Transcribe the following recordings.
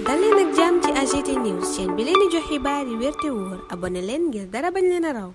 dal leen ak jàmm ci AGT News chaîne bi leen di jox xibaar yi wér te wóor abonné leen ngir dara bañ leen a raw.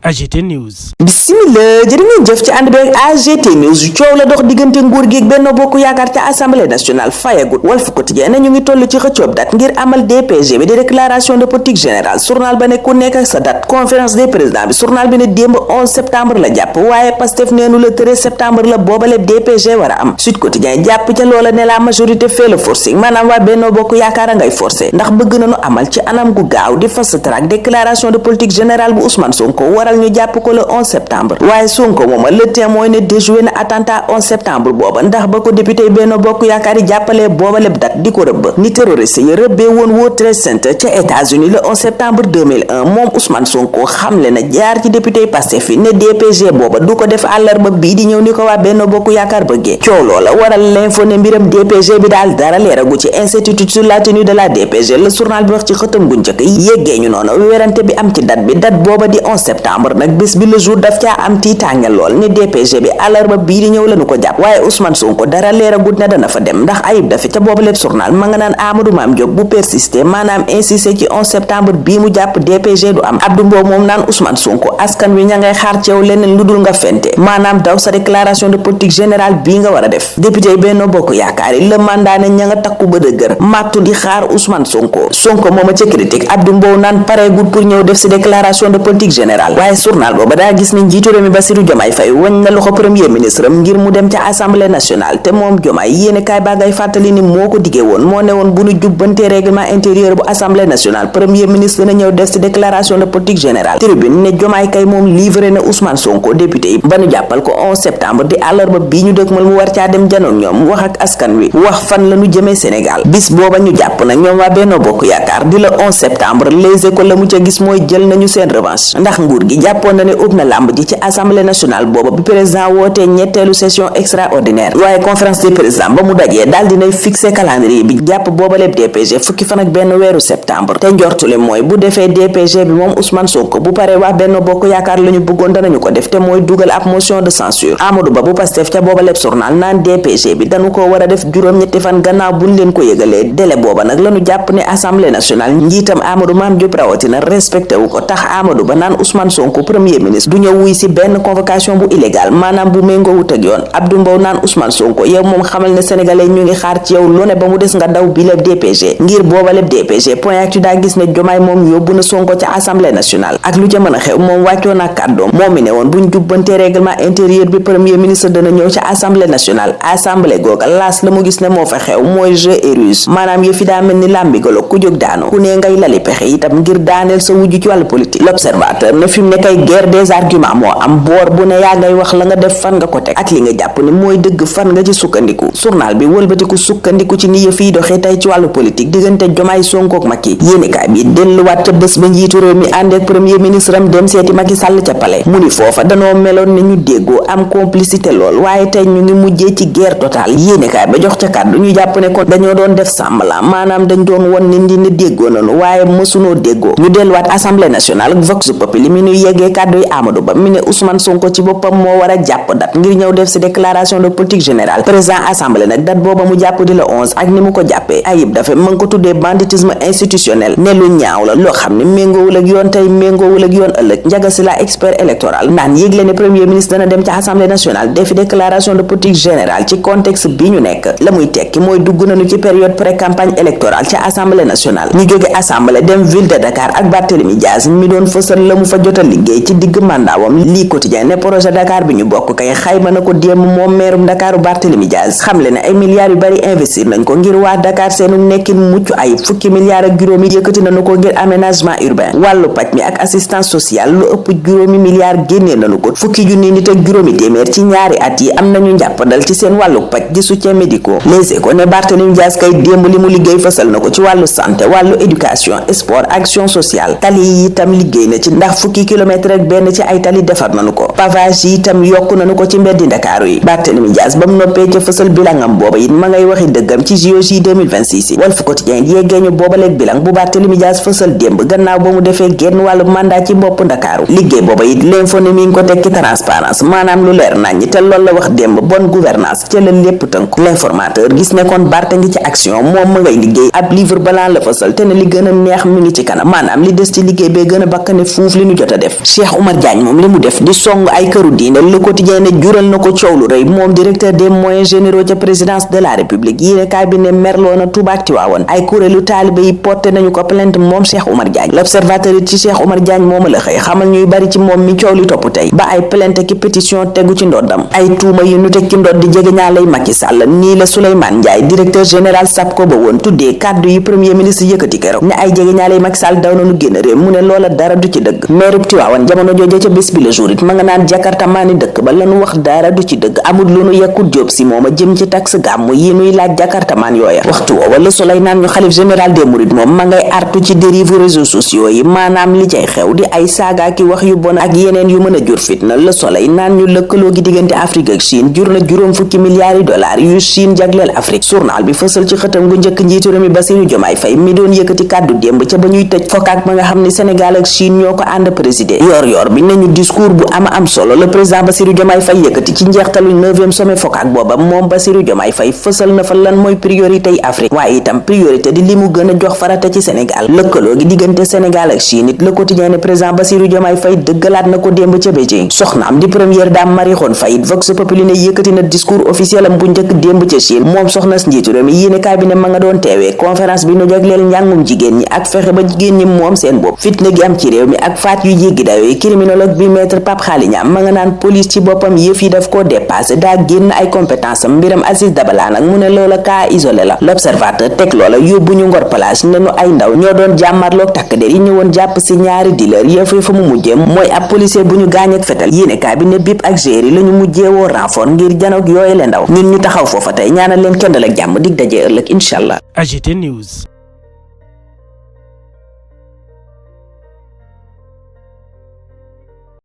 AGT News. Bismillah jërë ngeen jëf ci ànd beeg AGT News coow la dox diggante nguur gi ak Benno Bokk Yaakaar ca assemblée nationale fayagut. Walf Quotidien ne ñu ngi toll ci xëccoob date ngir amal DPG bi di déclaration de politique générale journal ba ne ku nekk ak sa date. Conférence des présidents bi journal bi ne démb 11 septembre la jàpp waaye Pastef neenu le 13 septembre la boobale DPG war a am. Sud Quotidien jàpp ca loola ne la majorité fait le forcing maanaam waa Benno Bokk Yaakaar a ngay forcé ndax bëgg nañu amal ci anam gu gaaw di fast track déclaration de politique générale bu Ousmane Sonko waral ñu jàpp ko le 11 septembre waaye Sonko mooma le témoin ne déjoué na attentat 11 septembre booba ndax ba ko député Benno Bokk Yaakaar yi jàppalee booba lépp date di ko rëbb ni terroriste yi rëbbee woon World Trade Center ca États-Unis le 11 septembre 2001 moom Ousmane Sonko xamle na jaar ci député Pastef yi ne DPG booba du ko def àllarba bii di ñëw ni ko waa Benno Bokk Yaakaar bëggee coow loola waral l'info ne mbiram DPG bi daal dara leeragu ci institut sur la tenue de la DPG le journal bi wax ci xëtam gu njëkk yéggee ñu noonu werante bi am ci date booba di 11 septembre nag bés bi le jour daf caa am tiitaange lool ni DPG bi àllarba bii di ñëw lañu ko jàpp waaye Ousmane Sonko dara leeragut ne dana fa dem ndax ayib dafi ca boobu lépp journal ma nga naan Amadou Mame Diop bu persister maanaam insister ci 11 septembre bii mu jàpp DPG du am Abdou Mbow moom naan Ousmane Sonko askan wi ña ngay xaar ci yow leneen lu dul nga fente maanaam daw sa déclaration de politique générale bii nga war a def député yi Benno Bokk Yaakaar yi le mandat ne ña nga takku ba dëgër màttu di xaar Ousmane Sonko mooma ca critique Abdou Mbow naan pareegul pour ñëw def si déclaration de politique générale waaye journal booba daa gis ni njiitu réew mi Bassirou Diomaye Faye wañ na loxo premier ministre am ngir mu dem ca assemblée nationale te moom Diomaye yéene kaay baa ngay fàttali ni moo ko diggee woon moo ne woon bu nu jubbantee règlement intérieur bu assemblée nationale premier ministre na ñëw def ci déclaration de politique générale tribune ne Diomaye kay moom livré na Ousmane Sonko député yi ba nu jàppal ko 11 septembre di àllarba bii ñu dëkmal mu war caa dem janoog ñoom wax ak askan wi wax fan la nu jëmee Sénégal bis booba ñu jàpp nag ñoom waa Benno Bokk Yaakaar di la 11 septembre Les Échos la mu ca gis mooy jël nañu seen revanche ndax nguur gi jàppoon na ne ub na làmb ji ci assemblée nationale booba bi président wootee ñetteelu session extraordinaire waaye conférence des présidents ba mu dajee daal dinay fixé calendrier bi jàpp booba lépp DPG fukki fan ak benn weeru septembre te njortule mooy bu defee DPG bi moom Ousmane Sonko bu paree waa Benno Bokk Yaakaar la ñu bëggoon danañu ko def te mooy dugal ab motion de censure Amadou Ba bu Pastef ca booba lépp journal naan DPG bi dañu ko war a def juróom-ñetti fan gannaaw buñ leen ko yëgalee délai booba nag lañu jàpp ne assemblée nationale njiitam Amadou Mame Diop rawatina respecté wu ko tax Amadou Ba naan Ousmane Sonko premier ministre du ñëw wuy si benn convocation bu illégal maanaam bu méngoo wut ak yoon Abdou Mbow naan Ousmane Sonko yow moom xamal ne sénégalais ñu ngi xaar ci yow lu ne ba mu des nga daw bi lépp DPG ngir booba lépp DPG point actu daa gis ne Diomaye moom yóbbu na Sonko ca assemblée nationale ak lu ca mën a xew moom wàccoo na kàddoom moom mi ne woon buñ jubbantee règlement intérieur bi premier ministre dana ñëw ca assemblée nationale assemblée googa laas la mu gis ne moo fa xew mooy jeu et ruse maanaam yëfi daa mel ni làmbigalo ku jóg daanu ku ne ngay lali pexe itam ngir daaneel sa wujju ci wàllu politique l'observateur ne fi mu ne kay guerre des arguments moo am boor bu ne yaa ngay wax la nga def fan nga ko teg ak li nga jàpp ni mooy dëgg fan nga ci sukkandiku journal bi wëlbatiku sukkandiku ci ni yëf yi doxee tey ci wàllu politique diggante Diomaye Sonko ak Macky yéenekaay bi delluwaat ca bés ba njiitu réew mi ànd ak premier ministre am dem seeti Macky Sall ca palais mu ni foofa danoo meloon ne ñu déggoo am complicité lool waaye tey ñu ngi mujjee ci guerre totale yéenekaay ba jox ca kàddu ñu jàpp ne kon dañoo doon def semblant maanaam dañ doon won nit ñi ne déggoo nañu waaye mësunoo déggoo ñu delluwaat assemblée nationale ak vox populi mi ñu yeggee kàddu yi Amadou Ba mi ne Ousmane Sonko ci boppam moo war a jàpp date ngir ñëw def ci déclaration de politique générale président assemblée nag date booba mu jàpp di la 11 ak ni mu ko jàppee ayib dafa mën ko tuddee banditisme institutionnel ne lu ñaaw la loo xam ne méngoowul ak yoon tey méngoowul ak yoon ëllëg njaga si la expert électoral naan yégle ne premier ministre dana dem ci assemblée nationale defi déclaration de politique générale ci contexte bi ñu nekk la muy tekki mooy dugg nañu ci période pré campagne électorale ci assemblée nationale ñu jóge assemblée dem ville de Dakar ak Barthélémy Dias mi doon fësal la mu fa jot a liggéey ci digg mandaawam lii quotidien ne projet Dakar bi ñu bokk kay xayma na ko démb moom meerum Dakaru Barthélémy Dias xamle ne ay milliards yu bari investir nañ ko ngir waa Dakar seenu nekkin mucc ay fukki milliards ak juróomi yëkkati nañu ko ngir aménagement urbain wàllu paj mi ak assistance sociale lu ëpp juróomi milliards génnee nañu ko fukki junni nit ak juróomi téeméer ci ñaari at yi am nañu njàppandal ci seen wàllu paj di soutien médicaux Les Échos ne Barthélémy Dias kay démb li mu liggéey fësal na ko ci wàllu santé wàllu éducation sport action sociale tali yi itam liggéey na ci ndax fukki kilomètre ak benn ci ay tali defar nañu ko. pavage yi itam yokku nañu ko ci mbeddi Ndakaaru yi. Barthélémy Dias ba mu noppee ca fësal bilangam booba it ma ngay waxi dëggam ci JOJ 2026 yi. Walf Quotidien yeggeeñu boobaleeg bilang bu Barthélémy Dias fësal démb gannaaw ba mu defee genn wàllu mandat ci bopp Ndakaaru. liggéey booba it l'info ne mi ngi ko teg ci transparence maanaam lu leer nañ te loolu la wax démb bonne gouvernance ca la lépp tënku. L'informateur gis ne kon Barth ngi ci action moom ma ngay liggéey ab livre blanc la fësal te ne li gën a neex mi ngi ci kanam maanaam li des ci liggéey bee gën a bakkane fuuf li ñu jot a def. Cheikh Oumar Diagne moom li mu def di song ay këru diine Le Quotidien ne jural na ko coow lu rëy moom directeur des moyens généraux ca présidence de la république yéene kaay bi ne merloo na Touba ak Tivaouane ay kuréelu taalibe yi porté nañu ko plainte moom Cheikh Oumar Diagne. L'Observateur it ci Cheikh Oumar Diagne mooma la xëy xamal ñuy bari ci moom mi coow li topp tey ba ay plainte ki pétition tegu ci ndoddam ay tuuma yu ñu teg ci ndodd di jege ñaa lay Macky Sall nii la Souleymane Ndiaye directeur général SAPCO ba woon tuddee kàddu yi premier ministre yëkkati keroog ne ay jege ñaa lay Macky Sall daw nañu génn réew mu ne loola dara du ci dëgg. maire Tivaouane jamono jooje ca bés bi le jour it ma nga naan Jakarta maani dëkk ba lanu wax dara du ci dëgg amul lu nu yekkut jóob si mooma jëm ci taxe gàmmu yi nuy laaj Jakarta maan yooya. waxtu woowa Le Soleil naan ñu xalif général des mourides moom ma ngay artu ci dérive réseaux sociaux yi maanaam li cay xew di ay saaga ki wax yu bon ak yeneen yu mën a jur fitna. Le Soleil naan ñu lëkkaloo gi diggante Afrique ak Chine jur na juróom fukki milliards dollars yu Chine jagleel Afrique. journal bi fësal ci xëtam gu njëkk njiitu réew mi Bassirou Diomaye Faye mi doon yëkkati kàddu démb ca ba ñuy tëj FOCAC ma nga xam ne Sénégal ak Chine ñoo ko ànd présider yor bi nañu discours bu am solo le président Bassirou Diomaye Faye yëkkati ci njeextalu 9e sommet FOCAC booba moom Bassirou Diomaye Faye fësal na fa lan mooy priorité yi Afrique waaye itam priorité di li mu gën a jox farata ci Sénégal lëkkaloo gi diggante Sénégal ak Chine it Le Quotidien ne président Bassirou Diomaye Faye dëggalaat na ko démb ca Beijing. soxnaam di première dame Marie Khone Faye Vox Populi ne yëkkati na discours officiel am bu njëkk démb ca Chine moom soxna si njiitu réew mi yéene kaay bi ne ma nga doon teewee conférence bi nu jagleel njàngum jigéen ñi ak fexe ba jigéen ñi moom seen bopp fitna gi am ci réew mi ak faat yu jéggi dayoo yi criminologue bi maître Pape Khaly Niang ma nga naan police ci boppam yëf yi daf koo dépassé daa génn ay compétence am mbiram Aziz Dabala nag mu ne loola cas isolé la. L'Observateur teg loola yóbbu ñu Ngor Plage ne nu ay ndaw ñoo doon jàmmarloog takk der yi ñëwoon jàpp si ñaari dealer yëf yi fa mu mujjee mooy ab policier bu ñu gaañ ak fetal yéene kaay bi ne bip ak géri la ñu mujjee woo renfort ngir janoog yooyu le ndaw ñun ñu taxaw foofa tey ñaanal leen kendal ak jàmm dig dajee ëllëg incha allah. AGT News.